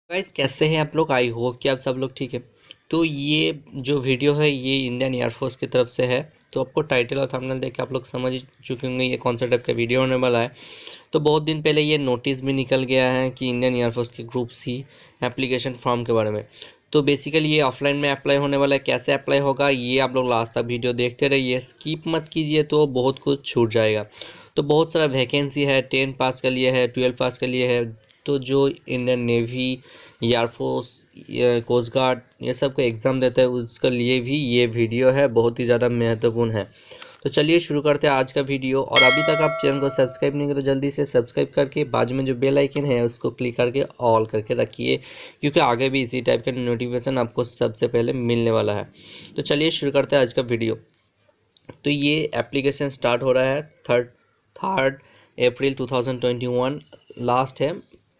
Guys कैसे हैं आप लोग। आई होप कि आप सब लोग ठीक है। तो ये जो वीडियो है ये इंडियन एयरफोर्स की तरफ से है। तो आपको टाइटल और थंबनेल देख के आप लोग समझ चुके होंगे ये कौन सा टाइप का वीडियो होने वाला है। तो बहुत दिन पहले ये नोटिस भी निकल गया है कि इंडियन एयरफोर्स के ग्रुप सी एप्लीकेशन फॉर्म के बारे में। तो बेसिकली ये ऑफलाइन में अप्लाई होने वाला है। कैसे अप्लाई होगा ये आप लोग लास्ट तक वीडियो देखते रहिए, स्किप मत कीजिए तो बहुत कुछ छूट जाएगा। तो बहुत सारा वैकेंसी है, 10 पास के लिए है, 12 पास के लिए है। तो जो Indian navy, air force, coast guard ये सब का एग्ज़ाम देता है उसके लिए भी ये वीडियो है, बहुत ही ज़्यादा महत्वपूर्ण है। तो चलिए शुरू करते हैं आज का वीडियो। और अभी तक आप चैनल को सब्सक्राइब नहीं किए तो जल्दी से सब्सक्राइब करके बाजू में जो बेल आइकन है उसको क्लिक करके ऑल करके रखिए, क्योंकि आगे भी इसी टाइप का नोटिफिकेशन आपको सबसे पहले मिलने वाला है। तो चलिए शुरू करते हैं आज का वीडियो। तो ये एप्लीकेशन स्टार्ट हो रहा है थर्ड अप्रैल 2021, लास्ट है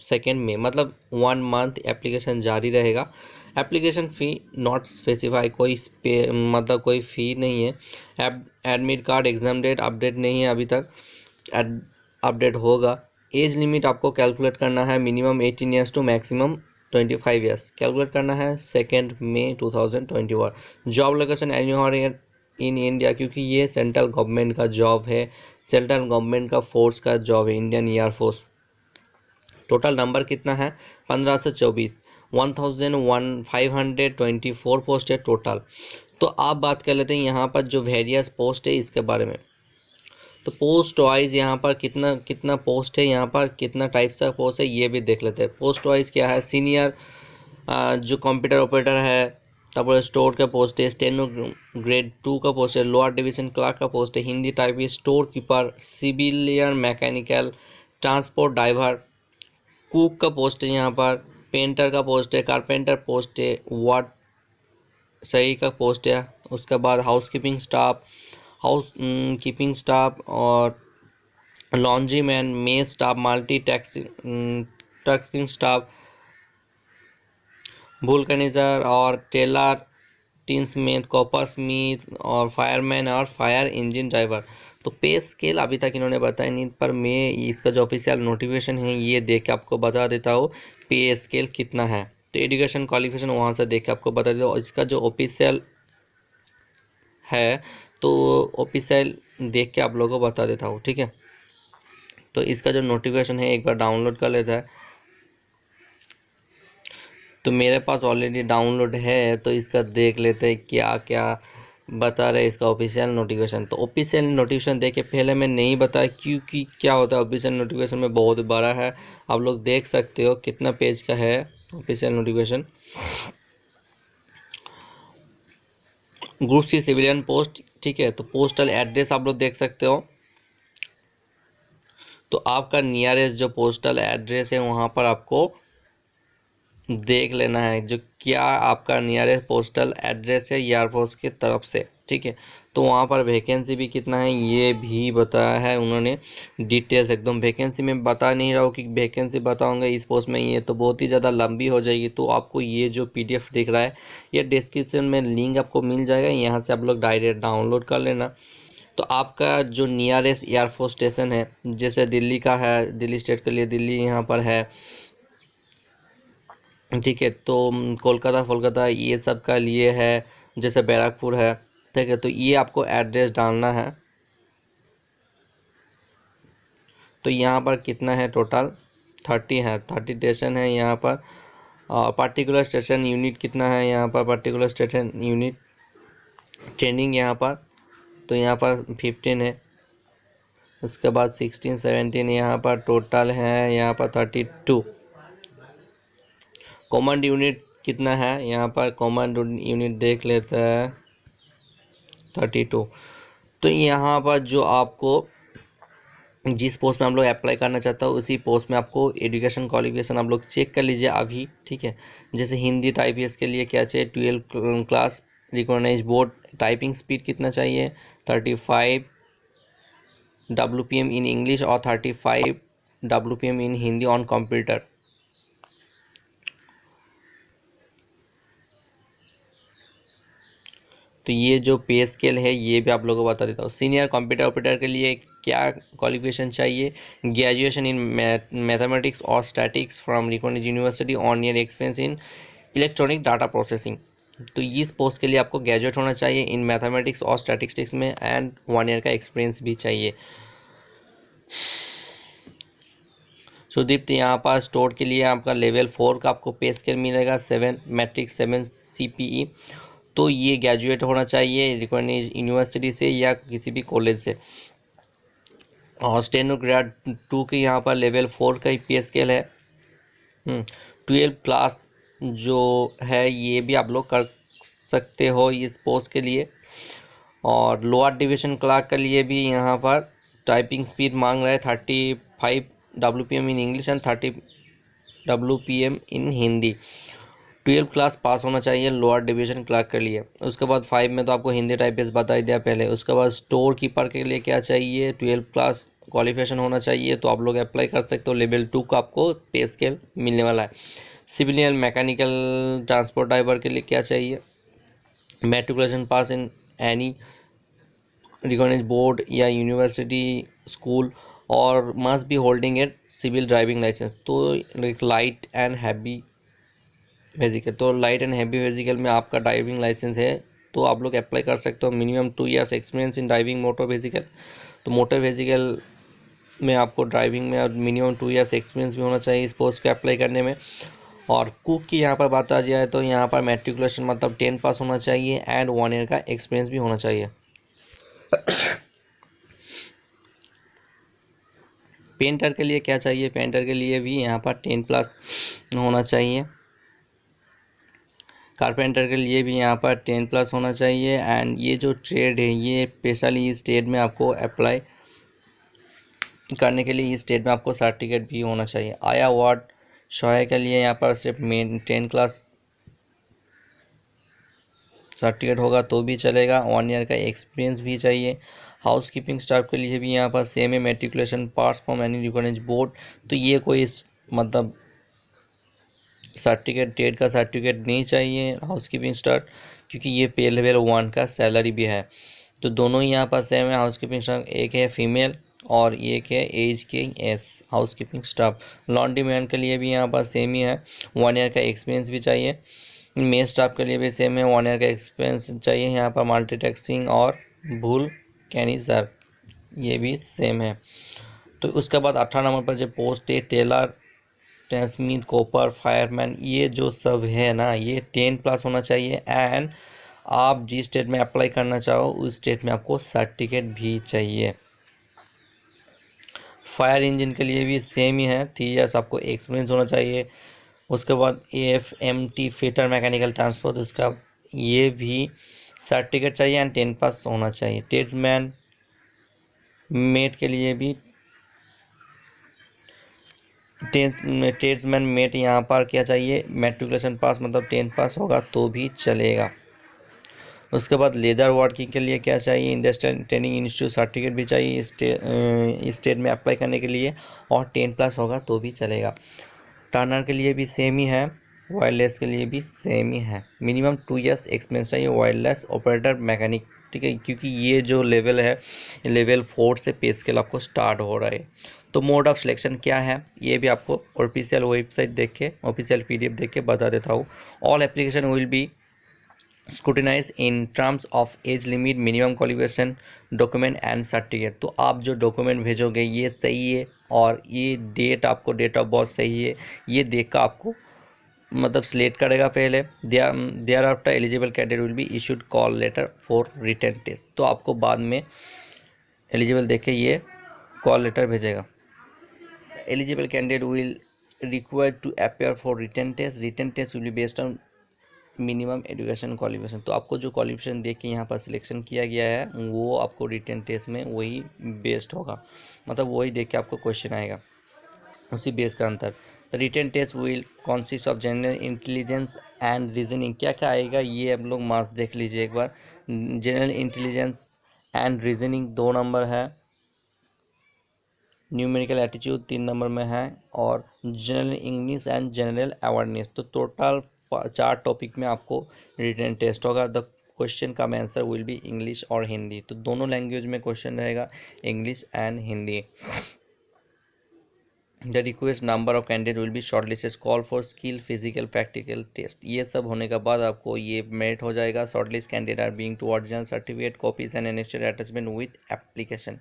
2 मई, मतलब 1 मंथ एप्लीकेशन जारी रहेगा। एप्लीकेशन फ़ी नॉट स्पेसिफाई, मतलब कोई फ़ी नहीं है। Admit card exam date update नहीं है अभी तक, अपडेट होगा। एज लिमिट आपको कैलकुलेट करना है, minimum 18 years to maximum 25 years calculate करना है। 2 मई 2021। Job location anywhere in India, क्योंकि ये सेंट्रल गवर्नमेंट का जॉब है, सेंट्रल गवर्नमेंट का फोर्स का जॉब है, इंडियन एयरफोर्स। टोटल नंबर कितना है? 1524, 1524 पोस्ट है टोटल। तो आप बात कर लेते हैं यहाँ पर जो वेरियस पोस्ट है इसके बारे में। तो पोस्ट वाइज यहाँ पर कितना कितना पोस्ट है, यहाँ पर कितना टाइप्स का पोस्ट है ये भी देख लेते हैं। पोस्ट वाइज क्या है? सीनियर जो कंप्यूटर ऑपरेटर है, तारपर स्टोर का पोस्ट है, स्टेनो ग्रेड 2 का पोस्ट है, लोअर डिवीजन क्लर्क का पोस्ट है, Hindi typist, store keeper, civilian mechanical, transport driver, cook का पोस्ट है, यहाँ पर पेंटर का पोस्ट है, कारपेंटर पोस्ट है, वार्ड सही का पोस्ट है। उसके बाद हाउस कीपिंग स्टाफ और laundry man, maid staff, multi tasking staff, vulcaniser और tailor, tin smith, copper smith और फायरमैन और फायर इंजन ड्राइवर। तो पे स्केल अभी तक इन्होंने बताया नहीं, पर मैं इसका जो ऑफिशियल नोटिफिकेशन है ये देख के आपको बता देता हूँ पे स्केल कितना है। तो एजुकेशन क्वालिफिकेशन वहाँ से देख के आपको बता देता हूँ। इसका जो ऑफिशियल है तो ऑफिशियल देख के आप लोगों को बता देता हूँ, ठीक है। तो इसका जो नोटिफिकेशन है एक बार डाउनलोड कर लेता है। तो मेरे पास ऑलरेडी डाउनलोड है, तो इसका देख लेते हैं क्या क्या बता रहे इसका ऑफिशियल नोटिफिकेशन। तो ऑफिशियल नोटिफिकेशन देख के पहले मैं नहीं बताया, क्योंकि क्या होता है ऑफिशियल नोटिफिकेशन में बहुत बड़ा है। आप लोग देख सकते हो कितना पेज का है official notification. Group C civilian post, ठीक है। तो पोस्टल एड्रेस आप लोग देख सकते हो। तो आपका नियरेस्ट जो पोस्टल एड्रेस है वहाँ पर आपको देख लेना है जो क्या आपका नियरेस्ट पोस्टल एड्रेस है एयरफोर्स की तरफ से, ठीक है। तो वहाँ पर वैकेंसी भी कितना है ये भी बताया है उन्होंने, डिटेल्स एकदम। वैकेंसी में बता नहीं रहा हूँ कि वैकेंसी बताऊँगा इस पोस्ट में, ये तो बहुत ही ज़्यादा लंबी हो जाएगी। तो आपको ये जो PDF दिख रहा है ये डिस्क्रिप्शन में लिंक आपको मिल जाएगा, यहाँ से आप लोग डायरेक्ट डाउनलोड कर लेना। तो आपका जो नियरेस्ट एयरफोर्स स्टेशन है, जैसे दिल्ली का है, दिल्ली स्टेट के लिए दिल्ली यहाँ पर है, ठीक है। तो कोलकाता ये सब का लिए है, जैसे बैरकपुर है, ठीक है। तो ये आपको एड्रेस डालना है। तो यहाँ पर कितना है टोटल? 30 है, 30 स्टेशन है यहाँ पर। पर्टिकुलर स्टेशन यूनिट कितना है यहाँ पर? पर्टिकुलर स्टेशन यूनिट ट्रेनिंग यहाँ पर, तो यहाँ पर 15 है। उसके बाद 16 17 यहाँ पर टोटल है, यहाँ पर 32। कॉमन यूनिट कितना है यहाँ पर? कॉमन यूनिट देख लेते हैं, 32। तो यहाँ पर जो आपको जिस पोस्ट में आप लोग अप्लाई करना चाहता हो उसी पोस्ट में आपको एजुकेशन क्वालिफिकेशन आप लोग चेक कर लीजिए अभी, ठीक है। जैसे हिंदी टाइपिस्ट के लिए क्या चाहिए? 12 class recognise board. Typing speed कितना चाहिए? 35 WPM इन इंग्लिश और 35 WPM in Hindi on computer. तो ये जो पे स्केल है ये भी आप लोगों को बता देता हूँ। सीनियर कंप्यूटर ऑपरेटर के लिए क्या क्वालिफिकेशन चाहिए? ग्रेजुएशन इन मैथमेटिक्स और statics from recognised university, 1 year experience in electronic data processing. तो इस पोस्ट के लिए आपको ग्रेजुएट होना चाहिए इन मैथमेटिक्स और स्टैटिस्टिक्स में एंड 1 ईयर का एक्सपीरियंस भी चाहिए। सुदीप्त, यहाँ पर स्टोर के लिए आपका लेवल 4 का आपको पे स्केल मिलेगा, 7 मैट्रिक 7 CPE। तो ये ग्रेजुएट होना चाहिए रिकॉग्नाइज्ड यूनिवर्सिटी से या किसी भी कॉलेज से। और स्टेनोग्राड 2 के यहाँ पर लेवल 4 का ही पे स्केल है। 12 क्लास जो है ये भी आप लोग कर सकते हो इस पोस्ट के लिए। और लोअर डिवीजन क्लार्क के लिए भी यहाँ पर टाइपिंग स्पीड मांग रहा है 35 WPM in English and 30 WPM in Hindi. 12 class pass होना चाहिए लोअर डिवीजन क्लर्क के लिए। उसके बाद 5 में तो आपको हिंदी टाइपिस्ट बता ही दिया पहले। उसके बाद स्टोर कीपर के लिए क्या चाहिए? 12 क्लास क्वालिफिकेशन होना चाहिए। तो आप लोग अप्लाई कर सकते हो। लेवल 2 का आपको पे स्केल मिलने वाला है। सिविलियन मैकेनिकल ट्रांसपोर्ट ड्राइवर के लिए क्या चाहिए? Matriculation pass in any recognised board या यूनिवर्सिटी स्कूल और must be holding at civil driving licence. तो लाइट एंड हैवी वेजिकल, तो लाइट एंड हैवी वेजिकल में आपका ड्राइविंग लाइसेंस है तो आप लोग अप्लाई कर सकते हो। Minimum 2 years experience in driving motor vesicle. तो मोटर वेजिकल में आपको ड्राइविंग में मिनिमम 2 ईयर्स एक्सपीरियंस भी होना चाहिए इस पोस्ट को अप्लाई करने में। और कुक की यहाँ पर बात आ जाए तो यहाँ पर मैट्रिकुलेशन मतलब 10 पास होना चाहिए एंड 1 ईयर का एक्सपीरियंस भी होना चाहिए। पेंटर के लिए क्या चाहिए? पेंटर के लिए भी यहाँ पर 10 प्लस होना चाहिए। कारपेंटर के लिए भी यहाँ पर 10 प्लस होना चाहिए। एंड ये जो ट्रेड है ये स्पेशली इस ट्रेड में आपको अप्लाई करने के लिए इस स्टेट में आपको सर्टिफिकेट भी होना चाहिए। आया वार्ड सहायक के लिए यहाँ पर सिर्फ 10 क्लास सर्टिफिकेट होगा तो भी चलेगा। 1 ईयर का एक्सपीरियंस भी चाहिए। हाउस कीपिंग स्टाफ के लिए भी यहाँ पर सेम है, matriculation pass from any recognised board. तो ये कोई मतलब सर्टिफिकेट ट्रेड का सर्टिफिकेट नहीं चाहिए हाउस कीपिंग स्टाफ, क्योंकि ये पे लेवल 1 का सैलरी भी है। तो दोनों ही यहाँ पर सेम है। हाउस कीपिंग स्टाफ एक है फीमेल और एक है एज के S house keeping staff. Laundry man के लिए भी यहाँ पर सेम ही है, 1 ईयर का एक्सपीरियंस भी चाहिए। मेल स्टाफ के लिए भी सेम है, 1 ईयर का एक्सपीरियंस चाहिए। यहाँ पर मल्टीटास्किंग और भूल कैनिसर ये भी सेम है। तो उसके बाद 18 नंबर पर जो पोस्ट है टेलर, स्मिथ, कॉपर, फायरमैन, ये जो सब है ना ये 10 प्लस होना चाहिए। एंड आप जिस स्टेट में अप्लाई करना चाहो उस स्टेट में आपको सर्टिफिकेट भी चाहिए। फायर इंजन के लिए भी सेम ही है, 3 ईयर्स आपको एक्सपीरियंस होना चाहिए। उसके बाद AFMT फिटर मैकेनिकल ट्रांसपोर्ट, उसका ये भी सर्टिफिकेट चाहिए एंड 10 पास होना चाहिए। ट्रेड्समैन मेट के लिए भी ट्रेड्समैन मेट यहाँ पर क्या चाहिए? मैट्रिकुलेशन पास मतलब 10 पास होगा तो भी चलेगा। उसके बाद लेदर वर्किंग के लिए क्या चाहिए? इंडस्ट्रियल ट्रेनिंग इंस्टीट्यूट सर्टिफिकेट भी चाहिए इस स्टेट में अप्लाई करने के लिए और 10 प्लस होगा तो भी चलेगा। टर्नर के लिए भी सेम ही है, वायरलेस के लिए भी सेम ही है। मिनिमम 2 ईयर्स एक्सपीरियंस चाहिए वायरलेस ऑपरेटर मैकेनिक, ठीक है, क्योंकि ये जो लेवल है लेवल 4 से पे स्केल आपको स्टार्ट हो रहा है। तो मोड ऑफ सिलेक्शन क्या है ये भी आपको ऑफिशियल वेबसाइट देख के ऑफिशियल PDF देख के बता देता हूँ। All application will be scrutinise in terms of age limit, minimum qualification, document and certificate. तो आप जो डॉक्यूमेंट भेजोगे ये सही है और ये डेट आपको डेट ऑफ बर्थ सही है ये देख कर आपको मतलब सिलेक्ट करेगा पहले। Thereafter eligible candidate will be issued call letter for written test. तो आपको बाद में एलिजिबल देख के ये कॉल लेटर भेजेगा। Eligible candidate will required to appear for written test. Written test will be based on minimum education qualification. तो आपको जो क्वालिफिकेशन देख के यहाँ पर सिलेक्शन किया गया है वो आपको रिटन टेस्ट में वही बेस्ड होगा, मतलब वही देख के आपको क्वेश्चन आएगा उसी बेस का अंतर। Written test will consist of general intelligence and reasoning. क्या क्या आएगा ये आप लोग मार्क्स देख लीजिए एक बार। General intelligence and reasoning 2 number है, न्यूमेरिकल एटीट्यूड 3 नंबर में है और general English and general awareness. तो टोटल 4 टॉपिक में आपको रिटन टेस्ट होगा। द क्वेश्चन का आंसर विल बी इंग्लिश और हिंदी, तो दोनों लैंग्वेज में क्वेश्चन रहेगा, English and Hindi. The request number of candidate will be short list, call for skill physical practical test. ये सब होने के बाद आपको ये मेरिट हो जाएगा। Short list candidate are being to original certificate copies and annexed attachment with application.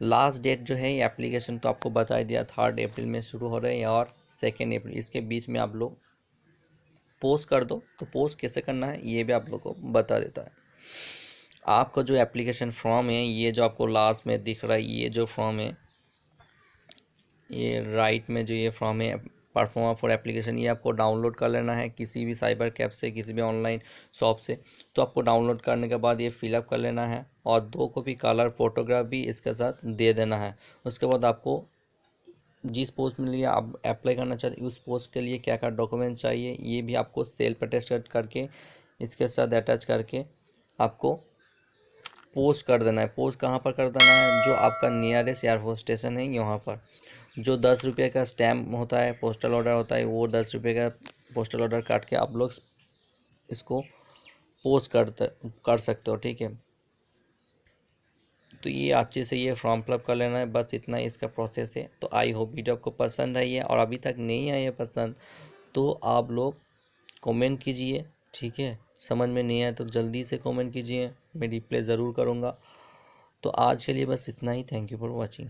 Last date जो है ये एप्लीकेशन तो आपको बता ही दिया, 3 अप्रैल में शुरू हो रहे हैं और 2 अप्रैल, इसके बीच में आप लोग पोस्ट कर दो। तो पोस्ट कैसे करना है ये भी आप लोग को बता देता है। आपका जो एप्लीकेशन फॉर्म है, ये जो आपको लास्ट में दिख रहा है, ये जो फॉर्म है, ये राइट में जो ये फॉर्म है परफॉर्म फॉर एप्लीकेशन, ये आपको डाउनलोड कर लेना है किसी भी साइबर कैफ से, किसी भी ऑनलाइन शॉप से। तो आपको डाउनलोड करने के बाद ये फिलअप कर लेना है और 2 कॉपी कलर फोटोग्राफ भी इसके साथ दे देना है। उसके बाद आपको जिस पोस्ट में लिए आप अप्लाई करना चाहते उस पोस्ट के लिए क्या क्या डॉक्यूमेंट चाहिए ये भी आपको सेल्फ अटेस्ट करके इसके साथ अटैच करके आपको पोस्ट कर देना है। पोस्ट कहाँ पर कर देना है? जो आपका नियरेस्ट एयरफोर्स स्टेशन है यहाँ पर। जो 10 रुपये का स्टैम्प होता है, पोस्टल ऑर्डर होता है, वो 10 रुपये का पोस्टल ऑर्डर काट के आप लोग इसको पोस्ट कर सकते हो, ठीक है। तो ये अच्छे से ये फॉर्म फिलअप कर लेना है, बस इतना ही इसका प्रोसेस है। तो आई होप वीडियो आपको पसंद आई है, और अभी तक नहीं आई है पसंद तो आप लोग कमेंट कीजिए, ठीक है। समझ में नहीं आया तो जल्दी से कमेंट कीजिए, मैं रिप्लाई ज़रूर करूँगा। तो आज के लिए बस इतना ही। Thank you for watching.